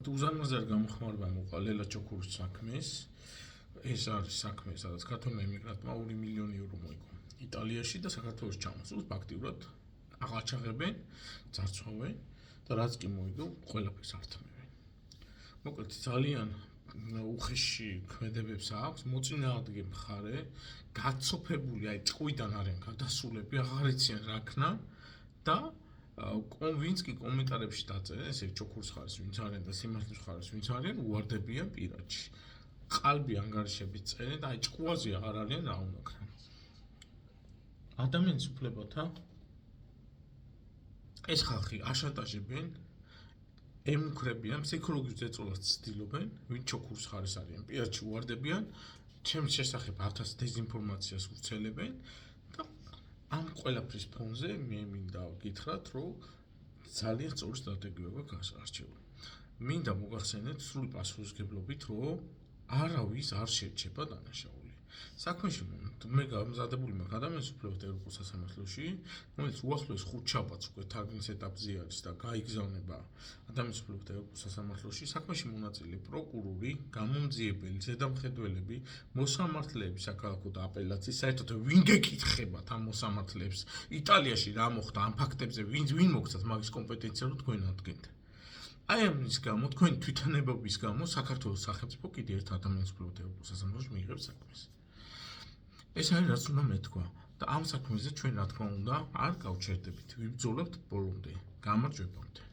უზარმაზარი გამოხმარება მოყვა ლელა ჩოქურის საქმეს. ეს არის საქმე, სადაც ქართველმა ემიგრანტმა 2 მილიონი ევრო მოიგო იტალიაში და საქართველოს ჩამოსულს ფაქტიურად აღაჩაღებენ, ძარცვავენ და რაც კი მოიგო, ყველაფერს ართმევენ. მოკლედ ძალიან უხეში ქმედებებს აქვს, მოწინააღმდეგე მხარე, გაცოფებული, აი წყვიდან არიან გადასულები, აღარ იციან რა ქნა და ვინც კი კომენტარებში დაწერენ, ესე ჩოქურის ხარის ვინც არიან და სიმართლის ხარის ვინც არიან, უვარდებიან პირადში. ყალბი ანგარიშებით წერენ და აი ჭკუაზე აღარ არიან რა უნდა ქნან. ადამიანის უფლებათა ეს ხალხი აშანტაჟებენ, ემუქრებიან, ფსიქოლოგიურ ზეწოლას ცდილობენ, ვინც ჩოქურის ხარის არიან, პირადში უვარდებიან, ჩემს შესახებ 1000 დეზინფორმაციას ვრცელებენ და ამ ყველაფრის ფონზე მე მინდა გითხრათ, რომ ძალიან სწორი სტრატეგია გვაქვს არჩეული. მინდა მოგახსენეთ სრული პასუხისმგებლობით, რომ არავის არ შერჩება დანაშაული. საქმეში მე გამზადებული მაქვს ადამიანის უფლებათა ევროპულ სასამართლოში, რომელიც უახლოეს ხუთშაბათს უკვე თარგმნის ეტაპზე არის და გაიგზავნება ადამიანის უფლებათა ევროპულ სასამართლოში. საქმეში მონაწილე პროკურორი, გამომძიებელი, ზედამხედველები, მოსამართლეები საქალაქო და აპელაციის, საერთოდ ვინ გეკითხებათ ამ მოსამართლეებს იტალიაში რა მოხდა ამ ფაქტებზე, ვინ მოგცათ მაგის კომპეტენცია, რომ თქვენ ადგენთ. აი ამის გამო, თქვენი თვითანებობის გამო საქართველოს სახელმწიფო კიდევ ერთ ადამიანის უფლებათა ევროპულ სასამართლოში მიიღებს საქმეს. ეს არის რაც უნდა მეთქვა და ამ საქმეზე ჩვენ რა თქმა უნდა არ გავჩერდებით, ვიბრძოლებთ ბოლომდე. გამარჯვებამდე.